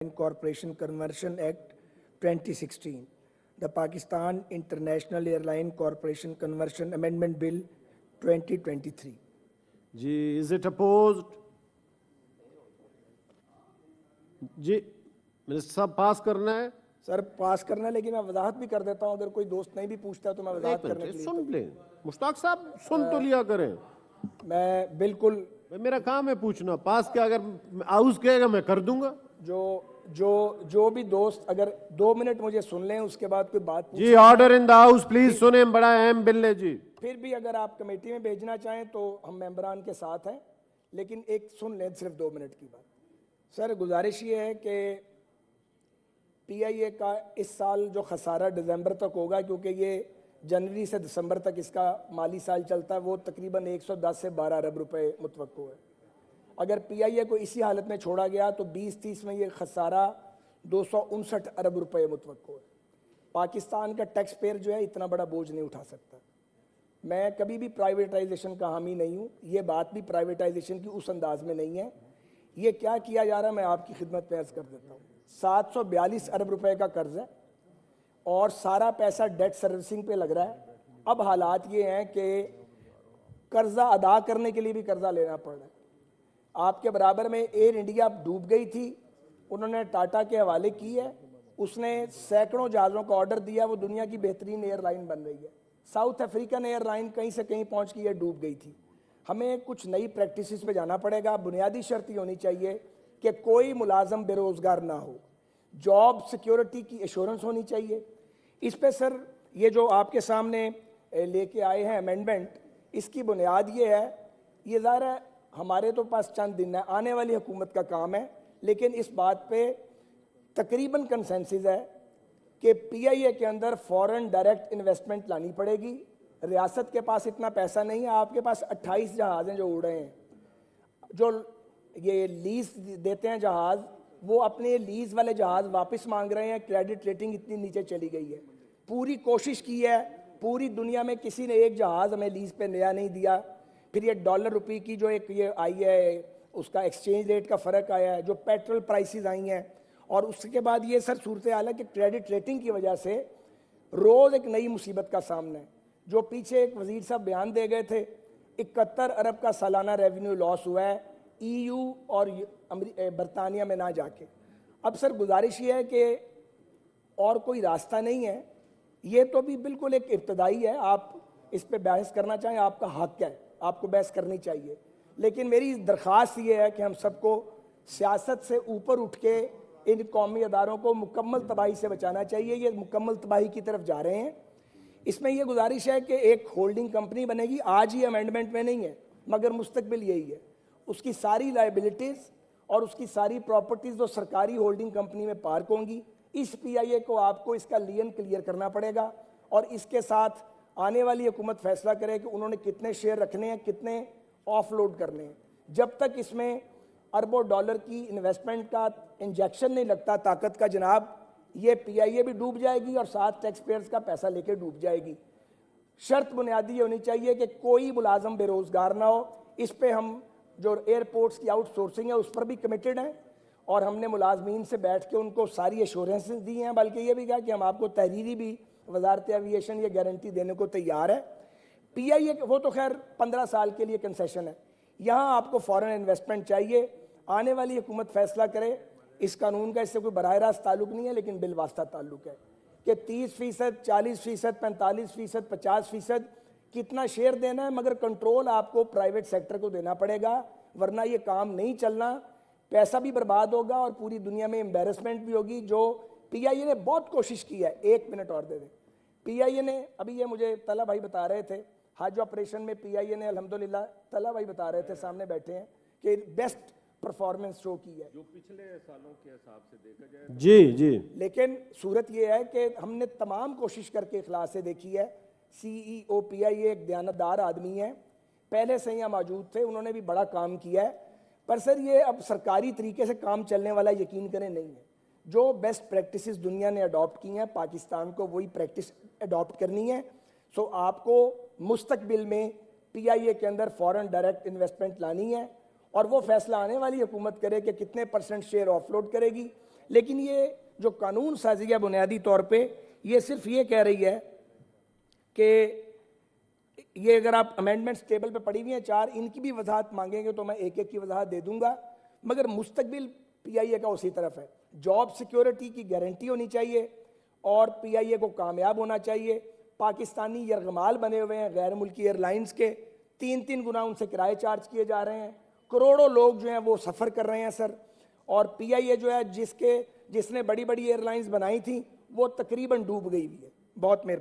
Corporation Conversion Act 2016, the Pakistan International Airline Corporation Conversion Amendment Bill 2023. जी, is it opposed? जी, minister साहब pass करना है? Sir पास करना है, लेकिन मैं वजाहत भी कर देता हूं, अगर कोई दोस्त नहीं भी पूछता तो मैं वजाहत करने के लिए सुन ले, मुश्ताक साहब सुन तो लिया करें। मैं बिल्कुल मेरा काम है पूछना, पास क्या अगर हाउस कहेगा मैं कर दूंगा। जो भी दोस्त अगर 2 मिनट मुझे सुन लें, उसके बाद कोई बात जी, order in the house please सुने, बड़ा अहम बिल है जी। फिर भी अगर आप कमेटी में भेजना चाहें तो हम मेंबरान के साथ हैं, लेकिन एक सुन लें सिर्फ 2 मिनट की बात। सर गुजारिश ये है कि पीआईए का इस साल जो खसारा दिसंबर तक होगा, क्योंकि ये जनवरी से दिसंबर तक इसका माली साल चलता है, वो तकरीबन 110 से 12 अरब रुपए मुतवक्को है। अगर पीआईए को इसी हालत में छोड़ा गया तो 20-30 में ये खसारा 259 अरब रुपए मुतवक्को है। पाकिस्तान का टैक्स पेयर जो है इतना बड़ा बोझ नहीं उठा सकता। मैं कभी भी प्राइवेटाइजेशन का हामी नहीं हूँ, ये बात भी प्राइवेटाइजेशन की उस अंदाज में नहीं है। ये क्या किया जा रहा है मैं आपकी खिदमत में अर्ज कर देता हूँ। 742 अरब रुपए का कर्ज है और सारा पैसा डेट सर्विसिंग पे लग रहा है। अब हालात ये हैं कि कर्जा अदा करने के लिए भी कर्जा लेना पड़ रहा है। आपके बराबर में एयर इंडिया डूब गई थी, उन्होंने टाटा के हवाले की है, उसने सैकड़ों जहाज़ों का ऑर्डर दिया, वो दुनिया की बेहतरीन एयरलाइन बन रही है। साउथ अफ्रीकन एयरलाइन कहीं से कहीं पहुंच की है, डूब गई थी। हमें कुछ नई प्रैक्टिसेस पे जाना पड़ेगा। बुनियादी शर्त ये होनी चाहिए कि कोई मुलाजम बेरोजगार ना हो, जॉब सिक्योरिटी की एश्योरेंस होनी चाहिए। इस पे सर ये जो आपके सामने लेके आए हैं अमेंडमेंट, इसकी बुनियाद ये है, ये ज़ाहिर है हमारे तो पास चंद दिन है, आने वाली हुकूमत का काम है, लेकिन इस बात पे तकरीबन कंसेंसस है कि पीआईए के अंदर फॉरेन डायरेक्ट इन्वेस्टमेंट लानी पड़ेगी। रियासत के पास इतना पैसा नहीं है। आपके पास 28 जहाज़ हैं जो उड़ रहे हैं, जो ये लीज देते हैं जहाज़, वो अपने लीज वाले जहाज़ वापस मांग रहे हैं। क्रेडिट रेटिंग इतनी नीचे चली गई है। पूरी कोशिश की है, पूरी दुनिया में किसी ने एक जहाज़ हमें लीज पे नया नहीं दिया। फिर ये डॉलर रुपये की जो एक ये आई है, उसका एक्सचेंज रेट का फ़र्क आया है, जो पेट्रोल प्राइसेस आई हैं, और उसके बाद ये सर सूरत हाल है कि क्रेडिट रेटिंग की वजह से रोज़ एक नई मुसीबत का सामना है। जो पीछे एक वज़ीर साहब बयान दे गए थे, 71 अरब का सालाना रेवेन्यू लॉस हुआ है EU और बरतानिया में ना जाके। अब सर गुजारिश ये है कि और कोई रास्ता नहीं है, ये तो भी बिल्कुल एक इब्तदाई है। आप इस पे बहस करना चाहें, आपका हक है, आपको बहस करनी चाहिए, लेकिन मेरी दरख्वास्त ये है कि हम सबको सियासत से ऊपर उठ के इन कौमी अदारों को मुकम्मल तबाही से बचाना चाहिए। ये मुकम्मल तबाही की तरफ जा रहे हैं। इसमें यह गुजारिश है कि एक होल्डिंग कंपनी बनेगी, आज ही अमेंडमेंट में नहीं है, मगर मुस्तकबिल यही है। उसकी सारी लायबिलिटीज़ और उसकी सारी प्रॉपर्टीज़ जो सरकारी होल्डिंग कंपनी में पार्क होंगी। इस पीआईए को आपको इसका लियन क्लियर करना पड़ेगा और इसके साथ आने वाली हुकूमत फैसला करे कि उन्होंने कितने शेयर रखने हैं, कितने ऑफलोड करने हैं। जब तक इसमें अरबों डॉलर की इन्वेस्टमेंट का इंजेक्शन नहीं लगता ताकत का जनाब, ये पीआईए भी डूब जाएगी और साथ टैक्स पेयर्स का पैसा लेके डूब जाएगी। शर्त बुनियादी ये होनी चाहिए कि कोई मुलाजम बेरोजगार ना हो। इस पे हम जो एयरपोर्ट्स की आउटसोर्सिंग है उस पर भी कमिटेड हैं और हमने मुलाजमीन से बैठ के उनको सारी एश्योरेंसेस दी हैं, बल्कि ये भी कहा कि हम आपको तहरीरी भी वजारत एविएशन ये गारंटी देने को तैयार है। पीआईए वो तो खैर 15 साल के लिए कंसेशन है, यहाँ आपको फॉरेन इन्वेस्टमेंट चाहिए। आने वाली हुकूमत फैसला करे। इस कानून का इससे कोई बराह रास्त ताल्लुक नहीं है, लेकिन बिलवास्ता ताल्लुक है कि 30%, 40%, 45%, 50% कितना शेयर देना है, मगर कंट्रोल आपको प्राइवेट सेक्टर को देना पड़ेगा, वरना ये काम नहीं चलना। पैसा भी बर्बाद होगा और पूरी दुनिया में एम्बेरसमेंट भी होगी। जो पीआईए ने बहुत कोशिश की है, 1 मिनट और दे दें। पीआईए ने अभी ये मुझे तला भाई बता रहे थे, हज ऑपरेशन में पीआईए ने अल्हम्दुलिल्लाह, तला भाई बता रहे थे सामने बैठे हैं, कि बेस्ट परफॉर्मेंस शो की है जो पिछले सालों के हिसाब से देखा जाए। जी। लेकिन सूरत ये है कि हमने तमाम कोशिश करके इखलास से देखी है। CEO पीआईए एक दयानतदार आदमी है, पहले से यहाँ मौजूद थे, उन्होंने भी बड़ा काम किया है। पर सर ये अब सरकारी तरीके से काम चलने वाला यकीन करें नहीं है। जो बेस्ट प्रैक्टिसेस दुनिया ने अडॉप्ट की हैं, पाकिस्तान को वही प्रैक्टिस अडॉप्ट करनी है। सो आपको मुस्तकबिल में पीआईए के अंदर फॉरेन डायरेक्ट इन्वेस्टमेंट लानी है और वो फैसला आने वाली हुकूमत करे कि कितने % शेयर ऑफलोड करेगी। لیکن یہ جو قانون سازی ہے بنیادی طور پہ یہ صرف یہ کہہ رہی ہے کہ یہ اگر آپ امینڈمنٹس ٹیبل پہ پڑی ہوئی ہیں 4، ان کی بھی وضاحت مانگیں گے تو میں ایک ایک کی وضاحت دے دوں گا، مگر مستقبل پی آئی اے کا اسی طرف ہے. جاب سیکیورٹی کی گارنٹی ہونی چاہیے اور پی آئی اے کو کامیاب ہونا چاہیے. پاکستانی یرغمال بنے ہوئے ہیں غیر ملکی ایئر لائنز کے، 3 گنا ان سے کرائے چارج کیے جا رہے ہیں، کروڑوں لوگ جو ہیں وہ سفر کر رہے ہیں سر. اور پی آئی اے جو ہے جس نے بڑی بڑی ایئر لائنز بنائی تھیں وہ تقریباً ڈوب گئی ہوئی ہے. بہت مہربانی.